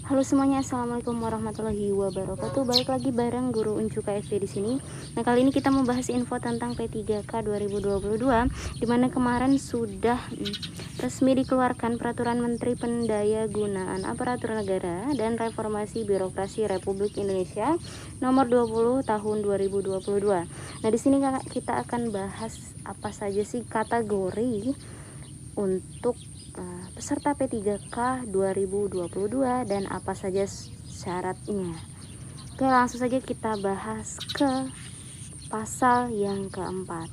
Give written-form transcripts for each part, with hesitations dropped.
Halo semuanya, assalamualaikum warahmatullahi wabarakatuh. Balik lagi bareng Guru Uncu KSD di sini. Nah, kali ini kita membahas info tentang P3K 2022, di mana kemarin sudah resmi dikeluarkan Peraturan Menteri Pendayagunaan Aparatur Negara dan Reformasi Birokrasi Republik Indonesia Nomor 20 Tahun 2022. Nah, di sini kita akan bahas apa saja sih kategori untuk peserta P3K 2022 dan apa saja syaratnya. Oke, langsung saja kita bahas ke pasal yang keempat.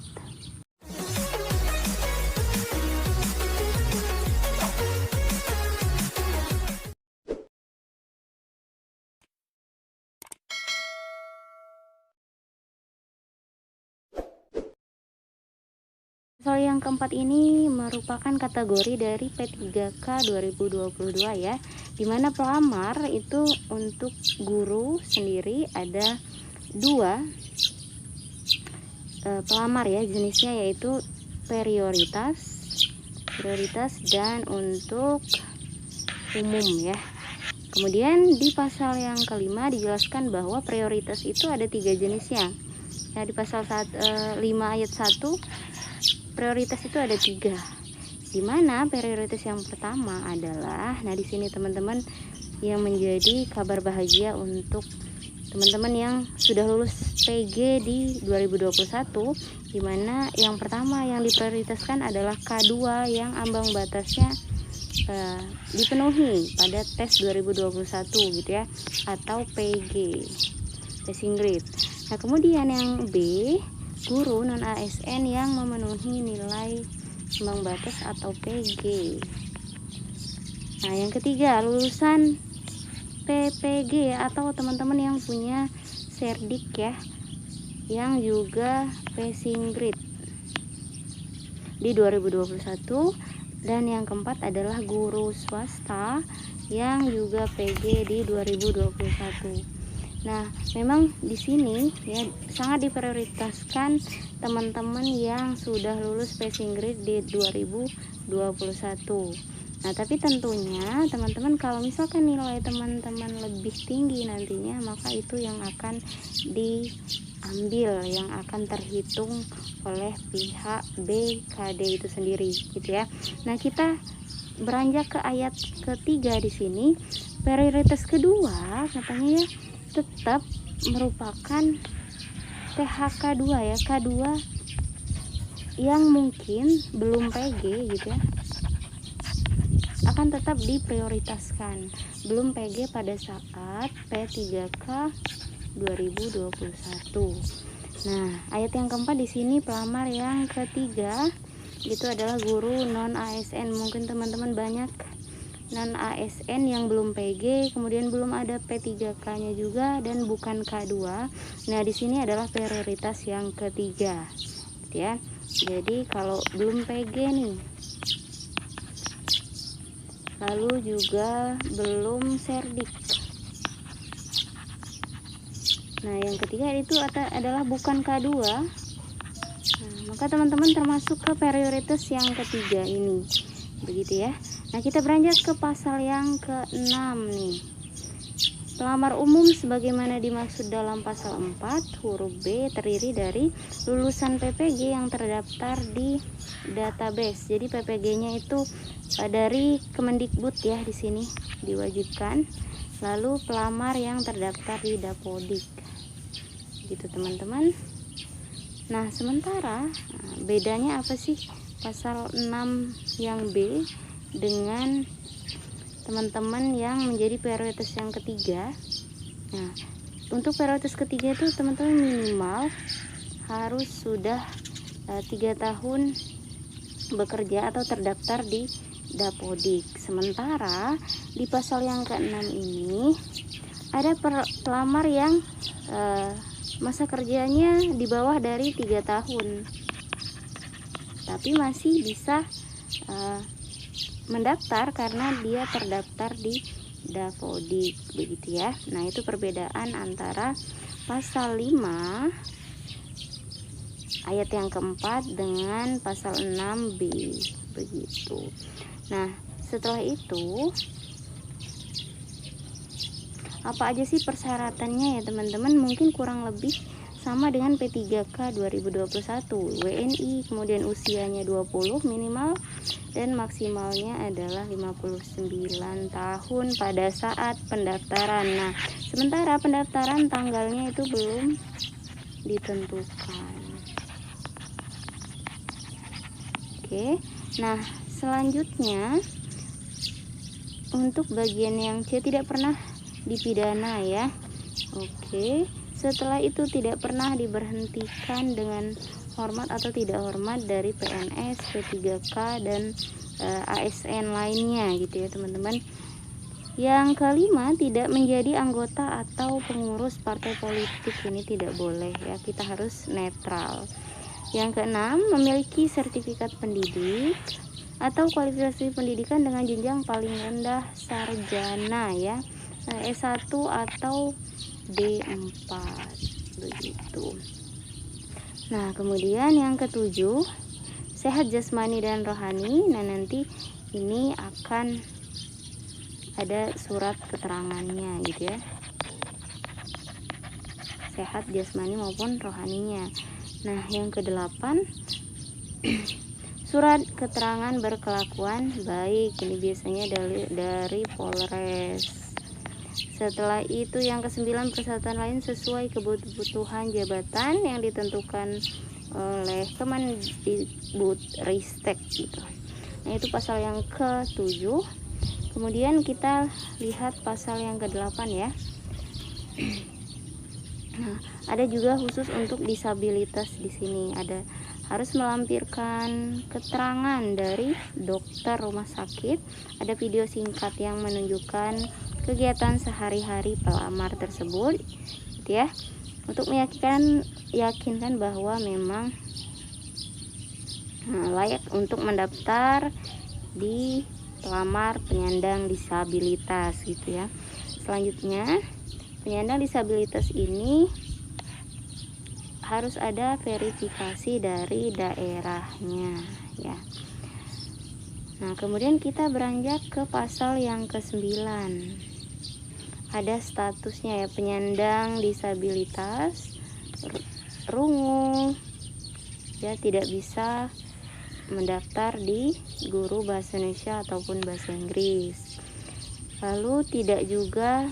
Pasal yang keempat ini merupakan kategori dari P3K 2022 ya, dimana pelamar itu untuk guru sendiri ada dua pelamar ya, jenisnya yaitu prioritas dan untuk umum ya. Kemudian di pasal yang kelima dijelaskan bahwa prioritas itu ada 3 jenisnya. Nah, di pasal 5 ayat 1 prioritas itu ada 3. Dimana prioritas yang pertama adalah, nah di sini teman-teman yang menjadi kabar bahagia untuk teman-teman yang sudah lulus PG di 2021, dimana yang pertama yang diprioritaskan adalah K2 yang ambang batasnya dipenuhi pada tes 2021 gitu ya, atau PG, passing grade. Nah, kemudian yang B, guru non ASN yang memenuhi nilai ambang batas atau PG. Nah, yang ketiga, lulusan PPG atau teman-teman yang punya Serdik ya, yang juga passing grade di 2021. Dan yang keempat adalah guru swasta yang juga PG di 2021. Nah, memang di sini ya sangat diprioritaskan teman-teman yang sudah lulus passing grade di 2021. Nah, tapi tentunya teman-teman kalau misalkan nilai teman-teman lebih tinggi nantinya, maka itu yang akan diambil, yang akan terhitung oleh pihak BKD itu sendiri gitu ya. Nah, kita beranjak ke ayat ketiga di sini. Prioritas kedua katanya ya tetap merupakan PHK 2 ya, K2 yang mungkin belum PG gitu ya, akan tetap diprioritaskan, belum PG pada saat P3K 2021. Nah, ayat yang keempat di sini pelamar yang ketiga itu adalah guru non ASN. Mungkin teman-teman banyak non ASN yang belum PG, kemudian belum ada P3K-nya juga dan bukan K2. Nah, di sini adalah prioritas yang ketiga gitu ya. Jadi kalau belum PG nih, lalu juga belum Serdik. Nah, yang ketiga itu adalah bukan K2. Nah, maka teman-teman termasuk ke prioritas yang ketiga ini. Begitu ya. Nah, kita beranjak ke pasal yang ke-6 nih. Pelamar umum sebagaimana dimaksud dalam pasal 4 huruf B terdiri dari lulusan PPG yang terdaftar di database. Jadi PPG-nya itu dari Kemendikbud ya, di sini diwajibkan. Lalu pelamar yang terdaftar di Dapodik. Gitu teman-teman. Nah, sementara bedanya apa sih pasal 6 yang B dengan teman-teman yang menjadi prioritas yang ketiga? Nah, untuk prioritas ketiga itu teman-teman minimal harus sudah 3 tahun bekerja atau terdaftar di Dapodik. Sementara di pasal yang ke-6 ini ada pelamar yang masa kerjanya di bawah dari 3 tahun, tapi masih bisa mendaftar karena dia terdaftar di Dapodik, begitu ya. Nah, itu perbedaan antara pasal 5 ayat yang keempat dengan pasal 6B begitu. Nah, setelah itu Apa aja sih persyaratannya ya teman-teman? Mungkin kurang lebih sama dengan P3K 2021, WNI, kemudian usianya 20 minimal dan maksimalnya adalah 59 tahun pada saat pendaftaran. Nah, sementara pendaftaran tanggalnya itu belum ditentukan. Oke, nah selanjutnya untuk bagian yang C, tidak pernah dipidana ya. Oke, setelah itu tidak pernah diberhentikan dengan hormat atau tidak hormat dari PNS, P3K dan ASN lainnya gitu ya teman-teman. Yang kelima, tidak menjadi anggota atau pengurus partai politik, ini tidak boleh ya, kita harus netral. Yang keenam, memiliki sertifikat pendidik atau kualifikasi pendidikan dengan jenjang paling rendah sarjana ya, S1 atau D4 begitu. Nah, kemudian yang ketujuh, sehat jasmani dan rohani. Nah, nanti ini akan ada surat keterangannya gitu ya, sehat jasmani maupun rohaninya. Nah, yang kedelapan, surat keterangan berkelakuan baik, ini biasanya dari Polres. Setelah itu yang kesembilan, persyaratan lain sesuai kebutuhan jabatan yang ditentukan oleh Kemendikbudristek gitu. Nah, itu pasal yang ke-7. Kemudian kita lihat pasal yang ke-8 ya. Nah, ada juga khusus untuk disabilitas di sini. Ada harus melampirkan keterangan dari dokter rumah sakit, ada video singkat yang menunjukkan kegiatan sehari-hari pelamar tersebut gitu ya, untuk meyakinkan bahwa memang layak untuk mendaftar di pelamar penyandang disabilitas gitu ya. Selanjutnya, penyandang disabilitas ini harus ada verifikasi dari daerahnya ya. Nah, kemudian kita beranjak ke pasal yang ke-9. Ada statusnya ya, penyandang disabilitas rungu ya, tidak bisa mendaftar di guru bahasa Indonesia ataupun bahasa Inggris. Lalu tidak juga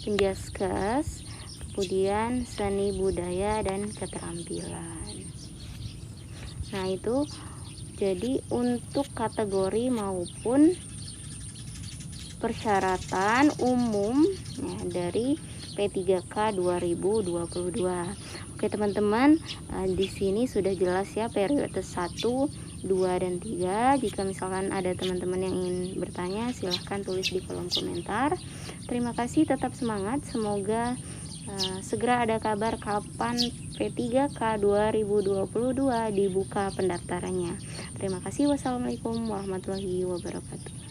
penjaskes, kemudian seni budaya dan keterampilan. Nah, itu jadi untuk kategori maupun persyaratan umum ya, dari P3K 2022. Oke teman-teman, di sini sudah jelas ya periode 1, 2 dan 3. Jika misalkan ada teman-teman yang ingin bertanya, silahkan tulis di kolom komentar. Terima kasih, tetap semangat. Semoga segera ada kabar kapan P3K 2022 dibuka pendaftarannya. Terima kasih. Wassalamualaikum warahmatullahi wabarakatuh.